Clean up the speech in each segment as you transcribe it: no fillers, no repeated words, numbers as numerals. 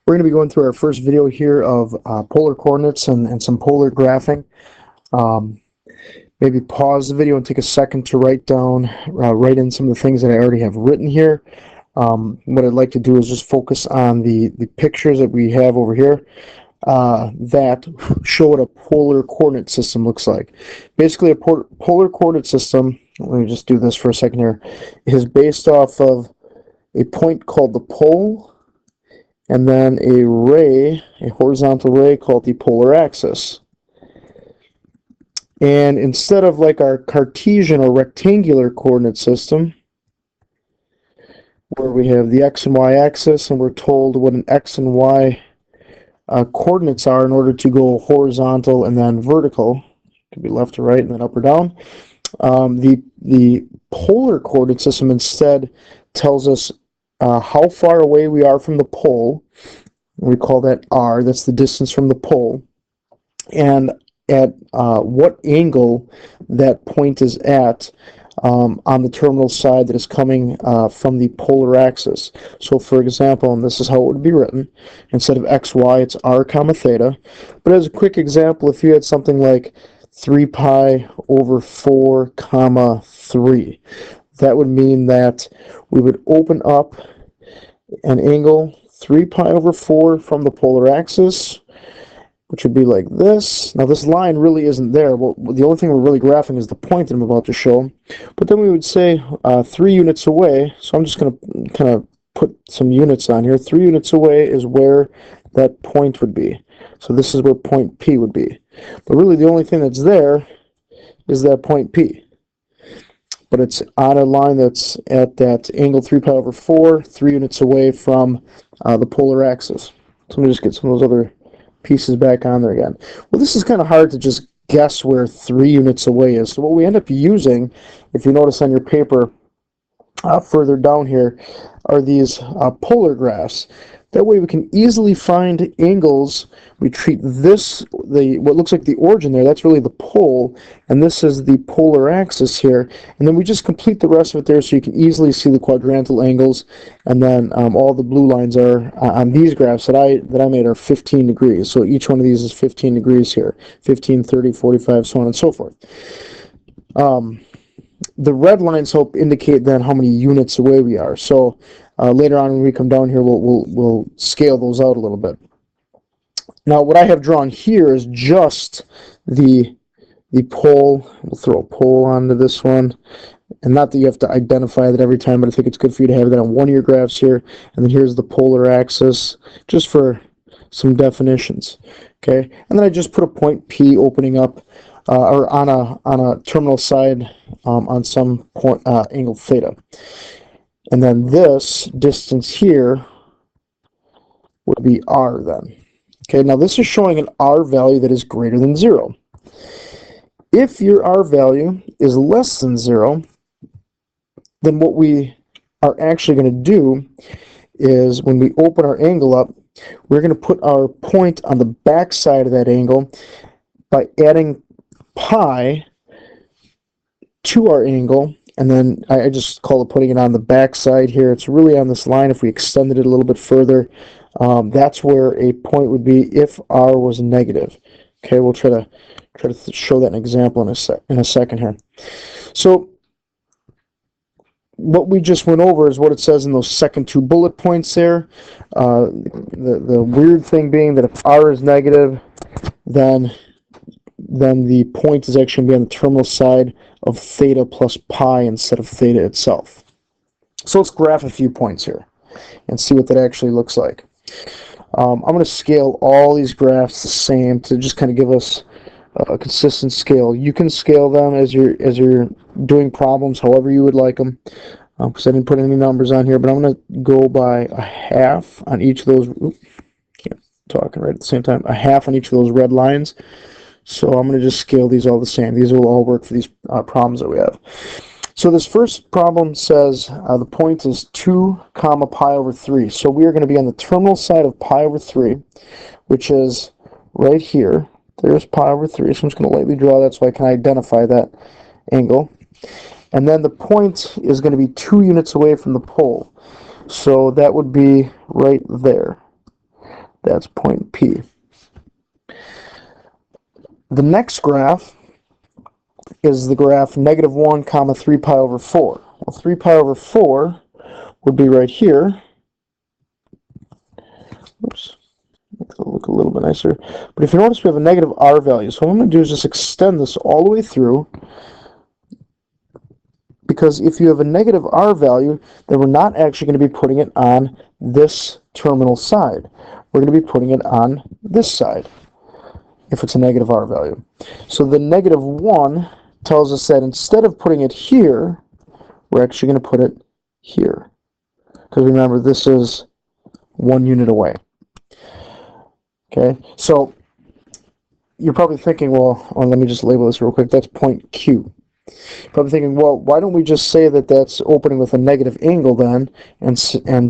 We're going to be going through our first video here of polar coordinates and some polar graphing. Um, Maybe pause the video and take a second to write in some of the things that I already have written here. What I'd like to do is just focus on the pictures that we have over here that show what a polar coordinate system looks like. Basically, a polar coordinate system, let me just do this for a second here, is based off of a point called the pole, and then a horizontal ray called the polar axis. And instead of like our Cartesian or rectangular coordinate system, where we have the x and y axis, and we're told what an x and y coordinates are in order to go horizontal and then vertical, it could be left or right and then up or down. The polar coordinate system instead tells us how far away we are from the pole. We call that r. That's the distance from the pole, and at what angle that point is at on the terminal side that is coming from the polar axis. So for example, and this is how it would be written, instead of xy, it's r comma theta. But as a quick example, if you had something like 3 pi over 4 comma 3, that would mean that we would open up an angle 3 pi over 4 from the polar axis, which would be like this. Now this line really isn't there. Well, the only thing we're really graphing is the point that I'm about to show. But then we would say 3 units away, so I'm just going to kind of put some units on here. 3 units away is where that point would be. So this is where point P would be. But really the only thing that's there is that point P. But it's on a line that's at that angle 3 pi over 4, 3 units away from the polar axis. So let me just get some of those other pieces back on there again. Well, this is kind of hard to just guess where 3 units away is. So what we end up using, if you notice on your paper further down here, are these polar graphs. That way we can easily find angles. We treat this, what looks like the origin there, that's really the pole, and this is the polar axis here, and then we just complete the rest of it there so you can easily see the quadrantal angles, and then all the blue lines are on these graphs that I made are 15 degrees, so each one of these is 15 degrees here, 15, 30, 45, so on and so forth. The red lines help indicate then how many units away we are. So later on when we come down here, we'll scale those out a little bit. Now what I have drawn here is just the pole. We'll throw a pole onto this one. And not that you have to identify that every time, but I think it's good for you to have that on one of your graphs here. And then here's the polar axis, just for some definitions. Okay, and then I just put a point P opening up or on a terminal side on some point angle theta. And then this distance here would be r then. Okay, now this is showing an r value that is greater than 0. If your r value is less than 0, then what we are actually going to do is when we open our angle up, we're going to put our point on the back side of that angle by adding pi to our angle, and then I just call it putting it on the back side here. It's really on this line. If we extended it a little bit further, that's where a point would be if r was negative. Okay, we'll try to show that in an example in a second here. So what we just went over is what it says in those second 2 bullet points there. The weird thing being that if r is negative, then the point is actually going to be on the terminal side of theta plus pi instead of theta itself. So let's graph a few points here and see what that actually looks like. I'm going to scale all these graphs the same to just kind of give us a consistent scale. You can scale them as you're doing problems however you would like them, because I didn't put any numbers on here, but I'm going to go by a half on each of those. Can't talk right at the same time. A half on each of those red lines. So I'm going to just scale these all the same. These will all work for these problems that we have. So this first problem says the point is 2 comma pi over 3. So we are going to be on the terminal side of pi over 3, which is right here. There's pi over 3. So I'm just going to lightly draw that so I can identify that angle. And then the point is going to be 2 units away from the pole. So that would be right there. That's point P. The next graph is the graph -1, 3 pi over 4. Well, 3 pi over 4 would be right here. Oops. It'll look a little bit nicer. But if you notice, we have a negative r value. So what I'm going to do is just extend this all the way through. Because if you have a negative r value, then we're not actually going to be putting it on this terminal side. We're going to be putting it on this side if it's a negative r value. So the -1 tells us that instead of putting it here, we're actually going to put it here. Because remember, this is 1 unit away. Okay, so you're probably thinking, well, let me just label this real quick. That's point Q. You're probably thinking, well, why don't we just say that that's opening with a negative angle then, and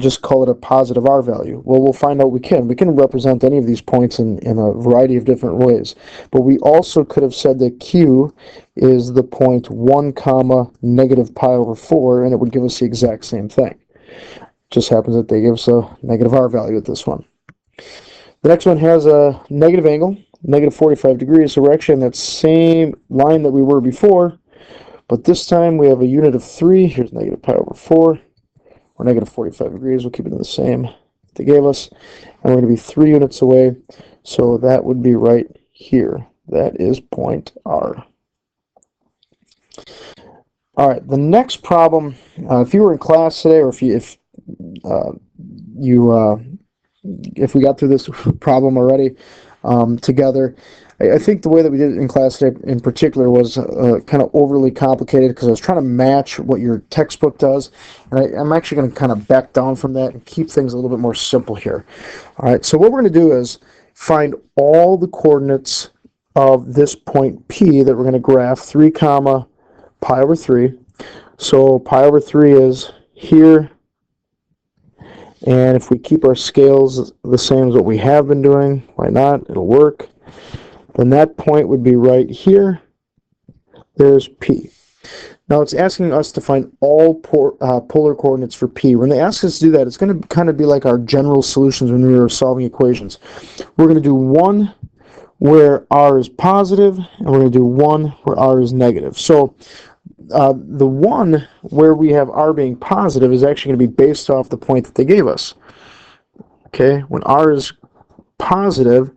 just call it a positive R value? Well, we'll find out we can. We can represent any of these points in a variety of different ways. But we also could have said that Q is the point 1, negative pi over 4, and it would give us the exact same thing. Just happens that they give us a negative R value with this one. The next one has a negative angle, -45 degrees, so we're actually on that same line that we were before, but this time we have a unit of 3. Here's negative pi over 4, or -45 degrees. We'll keep it in the same they gave us, and we're going to be 3 units away, so that would be right here. That is point R. All right, the next problem, if you were in class today, or if we got through this problem already together, I think the way that we did it in class today in particular was kind of overly complicated, because I was trying to match what your textbook does, and I'm actually going to kind of back down from that and keep things a little bit more simple here. All right, so what we're going to do is find all the coordinates of this point P that we're going to graph, 3, pi over 3. So pi over 3 is here. And if we keep our scales the same as what we have been doing, why not? It'll work. Then that point would be right here. There's P. Now it's asking us to find all polar coordinates for P. When they ask us to do that, it's going to kind of be like our general solutions when we were solving equations. We're going to do one where r is positive, and we're going to do one where r is negative. So the one where we have r being positive is actually going to be based off the point that they gave us. Okay, when r is positive,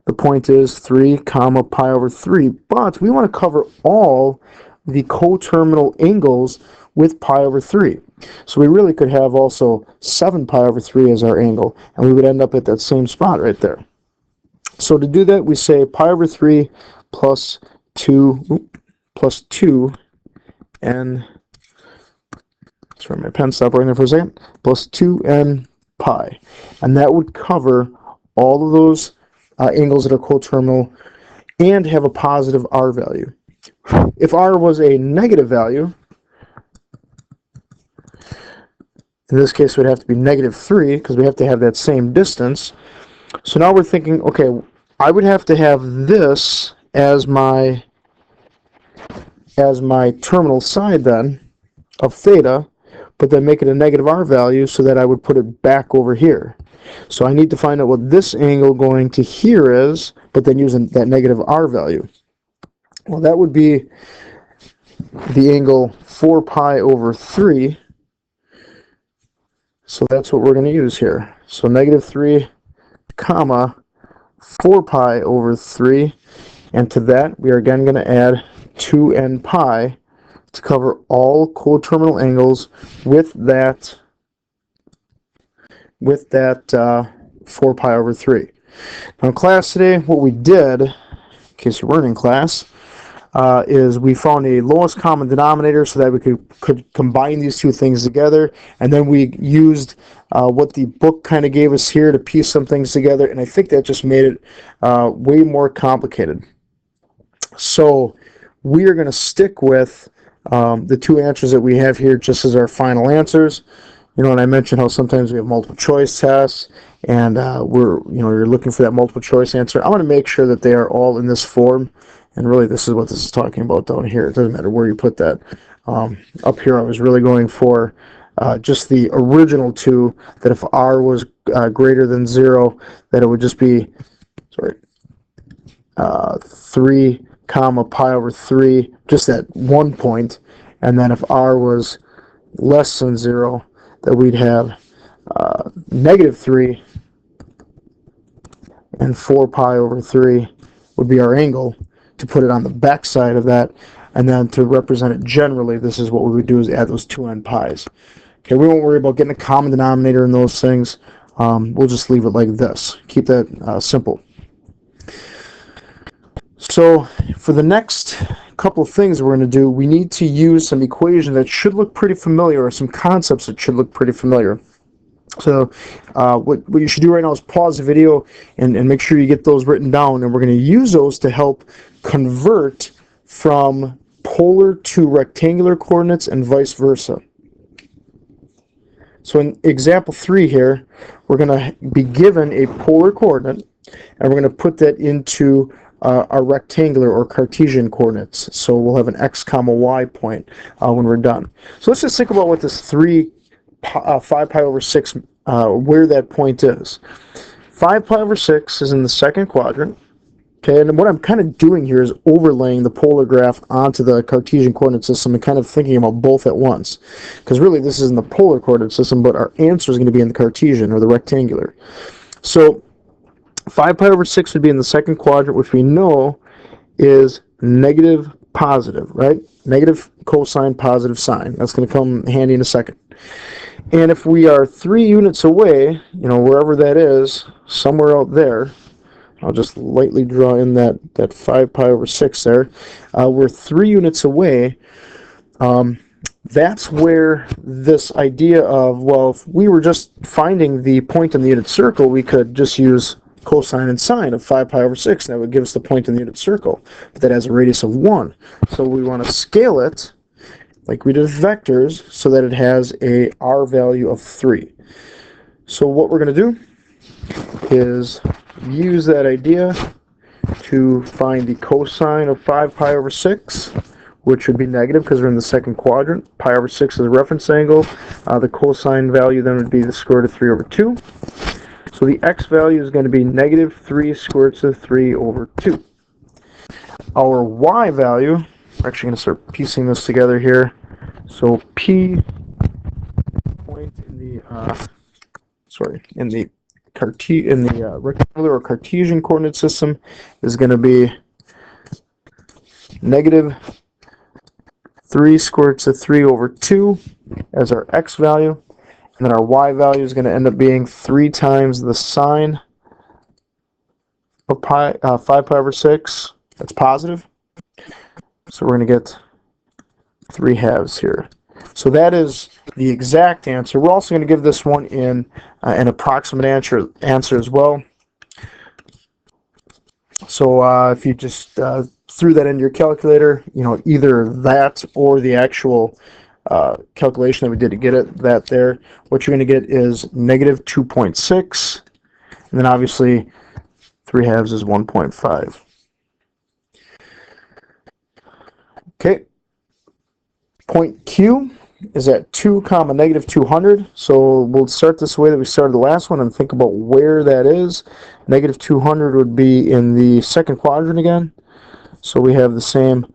the point is 3, pi over 3. But we want to cover all the coterminal angles with pi over 3. So we really could have also 7 pi over 3 as our angle, and we would end up at that same spot right there. So to do that, we say pi over 3 plus 2, n, sorry, my pen stopped working there for a second, plus 2n pi. And that would cover all of those angles that are coterminal and have a positive r value. If r was a negative value, in this case it would have to be -3, because we have to have that same distance. So now we're thinking, okay, I would have to have this as my terminal side then of theta, but then make it a negative r value so that I would put it back over here. So I need to find out what this angle going to here is, but then using that negative r value. Well, that would be the angle 4 pi over 3. So that's what we're going to use here. So -3, 4 pi over 3. And to that, we are again going to add 2n pi to cover all coterminal angles with that 4 pi over 3. Now in class today, what we did, in case you weren't in class, is we found a lowest common denominator so that we could combine these two things together, and then we used what the book kind of gave us here to piece some things together, and I think that just made it way more complicated. So we are going to stick with the two answers that we have here just as our final answers. You know, and I mentioned how sometimes we have multiple choice tests, and you're looking for that multiple choice answer. I'm going to make sure that they are all in this form, and really this is what this is talking about down here. It doesn't matter where you put that. Up here I was really going for just the original 2, that if r was greater than 0, that it would just be, 3 comma pi over 3, just at one point, and then if r was less than 0, that we'd have negative 3, and 4 pi over 3 would be our angle to put it on the back side of that. And then to represent it generally, this is what we would do, is add those 2 end pi's. Okay, we won't worry about getting a common denominator in those things. We'll just leave it like this. Keep that simple. So for the next couple of things we're going to do, we need to use some equations that should look pretty familiar, or some concepts that should look pretty familiar. So what you should do right now is pause the video and make sure you get those written down, and we're going to use those to help convert from polar to rectangular coordinates and vice versa. So in example 3 here, we're going to be given a polar coordinate, and we're going to put that into our rectangular or Cartesian coordinates. So we'll have an x comma y point when we're done. So let's just think about what this 5 pi over 6, where that point is. 5 pi over 6 is in the second quadrant. Okay, and what I'm kind of doing here is overlaying the polar graph onto the Cartesian coordinate system and kind of thinking about both at once. Because really this is in the polar coordinate system, but our answer is going to be in the Cartesian, or the rectangular. So 5 pi over 6 would be in the second quadrant, which we know is negative positive, right? Negative cosine, positive sine. That's going to come handy in a second. And if we are 3 units away, wherever that is, somewhere out there, I'll just lightly draw in that 5 pi over 6 there. We're 3 units away. That's where this idea of, well, if we were just finding the point in the unit circle, we could just use cosine and sine of 5 pi over 6, and that would give us the point in the unit circle. But that has a radius of 1. So we want to scale it, like we did with vectors, so that it has a r value of 3. So what we're going to do is use that idea to find the cosine of 5 pi over 6, which would be negative because we're in the second quadrant. Pi over 6 is a reference angle. The cosine value then would be the square root of 3 over 2. So the x value is going to be negative 3 square root of 3 over 2. Our y value, we're actually going to start piecing this together here. So p point in the rectangular or Cartesian coordinate system is going to be negative 3 square root of 3 over 2 as our x value. And then our y value is going to end up being 3 times the sine of 5 pi over 6. That's positive. So we're going to get 3 halves here. So that is the exact answer. We're also going to give this one in an approximate answer as well. So if you just threw that into your calculator, either that or the actual calculation that we did to get that there, what you're going to get is negative 2.6, and then obviously 3 halves is 1.5. Okay, point Q is at 2 comma negative 200. So we'll start this way that we started the last one and think about where that is. Negative 200 would be in the second quadrant again. So we have the same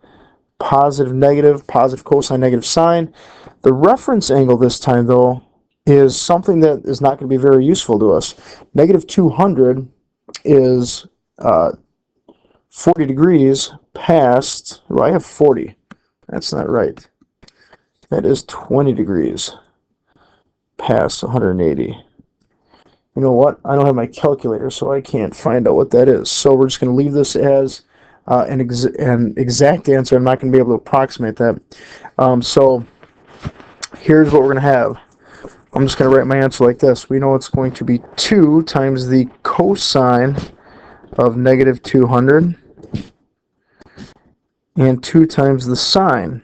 positive, negative, positive cosine, negative sine. The reference angle this time, though, is something that is not going to be very useful to us. Negative 200 is 40 degrees past, well, I have 40. That's not right. That is 20 degrees past 180. You know what? I don't have my calculator, so I can't find out what that is. So we're just going to leave this as an exact answer. I'm not going to be able to approximate that. So here's what we're going to have. I'm just going to write my answer like this. We know it's going to be 2 times the cosine of negative 200 and 2 times the sine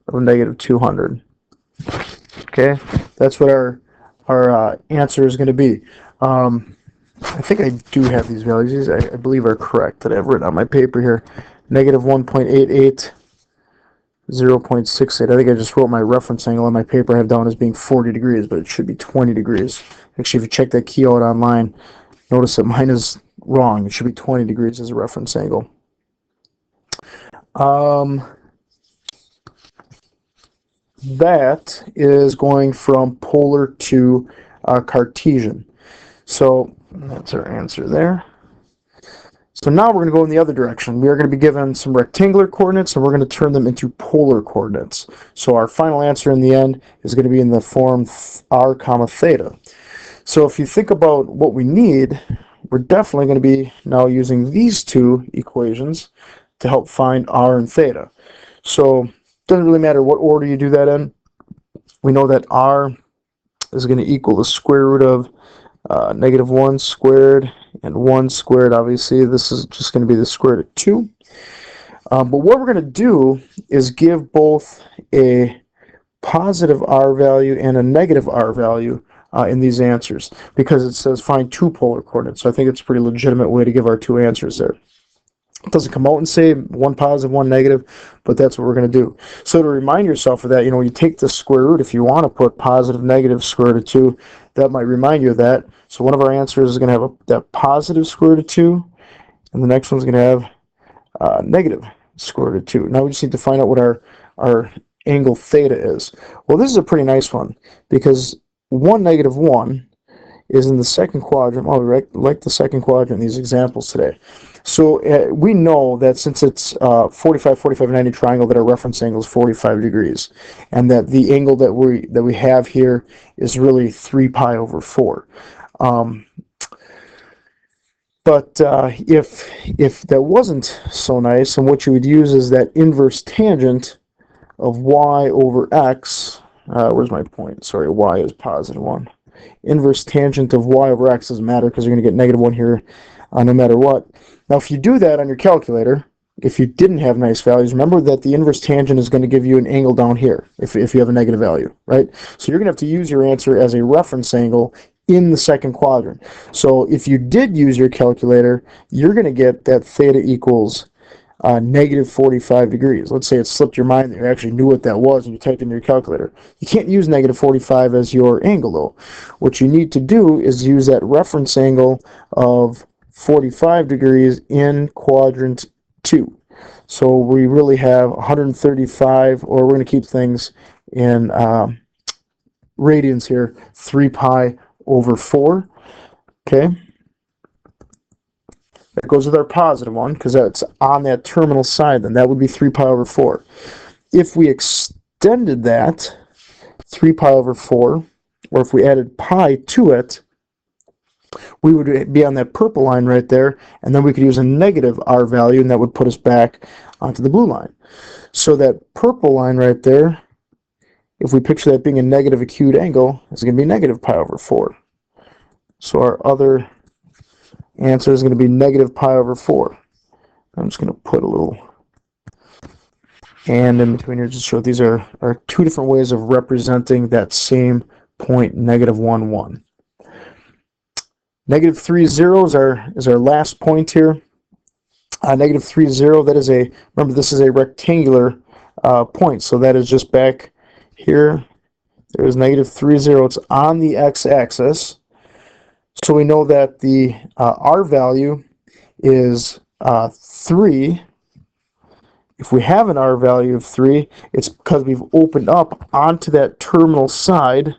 of negative 200. Okay, that's what our answer is going to be. I think I do have these values. I believe are correct that I've written on my paper here. Negative 1.88, 0.68. I think I just wrote my reference angle on my paper I have down as being 40 degrees, but it should be 20 degrees. Actually, if you check that key out online, notice that mine is wrong. It should be 20 degrees as a reference angle. That is going from polar to Cartesian. So that's our answer there. So now we're going to go in the other direction. We are going to be given some rectangular coordinates, and we're going to turn them into polar coordinates. So our final answer in the end is going to be in the form r comma theta. So if you think about what we need, we're definitely going to be now using these two equations to help find r and theta. So it doesn't really matter what order you do that in. We know that r is going to equal the square root of -1 squared and 1 squared. Obviously, this is just going to be the square root of 2. But what we're going to do is give both a positive r value and a negative r value in these answers, because it says find two polar coordinates. So I think it's a pretty legitimate way to give our two answers there. It doesn't come out and say one positive, one negative, but that's what we're going to do. So to remind yourself of that, you take the square root. If you want to put positive, negative square root of 2, that might remind you of that. So one of our answers is going to have that positive square root of 2, and the next one's going to have negative square root of 2. Now we just need to find out what our angle theta is. Well, this is a pretty nice one, because 1, -1 is in the second quadrant. Oh, we like the second quadrant in these examples today. So we know that since it's 45, 45, 90 triangle, that our reference angle is 45 degrees, and that the angle that we have here is really 3 pi over 4. But if that wasn't so nice, and what you would use is that inverse tangent of y over x. Where's my point? Sorry, y is +1. Inverse tangent of y over x doesn't matter, because you're going to get -1 here no matter what. Now, if you do that on your calculator, if you didn't have nice values, remember that the inverse tangent is going to give you an angle down here if you have a negative value, right? So you're going to have to use your answer as a reference angle in the second quadrant. So if you did use your calculator, you're going to get that theta equals -45 degrees. Let's say it slipped your mind that you actually knew what that was and you typed in your calculator. You can't use -45 as your angle, though. What you need to do is use that reference angle of 45 degrees in quadrant 2. So we really have 135, or we're going to keep things in radians here, 3 pi over 4. Okay. That goes with our positive one, because that's on that terminal side, then that would be 3 pi over 4. If we extended that 3 pi over 4, or if we added pi to it, we would be on that purple line right there, and then we could use a negative r value, and that would put us back onto the blue line. So that purple line right there, if we picture that being a negative acute angle, is going to be negative pi over 4. So our other answer is going to be negative pi over 4. I'm just going to put a little and in between here just to show these are two different ways of representing that same point, -1, 1. -3, is our last point here. -3, that is remember this is a rectangular point, so that is just back here. There's -3, it's on the x-axis. So we know that the r value is 3. If we have an r value of 3, it's because we've opened up onto that terminal side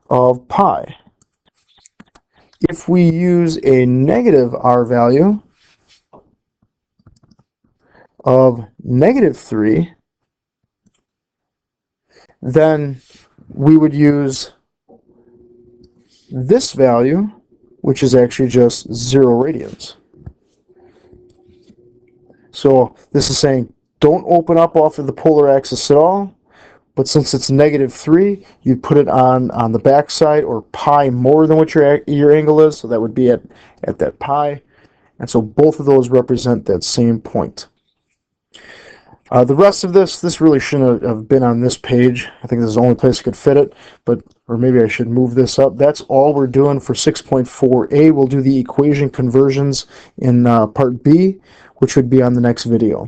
of pi. If we use a negative r value of -3, then we would use this value, which is actually just 0 radians. So this is saying don't open up off of the polar axis at all, but since it's -3, you put it on the back side, or pi more than what your angle is, so that would be at that pi, and so both of those represent that same point. The rest of this really shouldn't have been on this page. I think this is the only place I could fit it, or maybe I should move this up. That's all we're doing for 6.4a. We'll do the equation conversions in part B, which would be on the next video.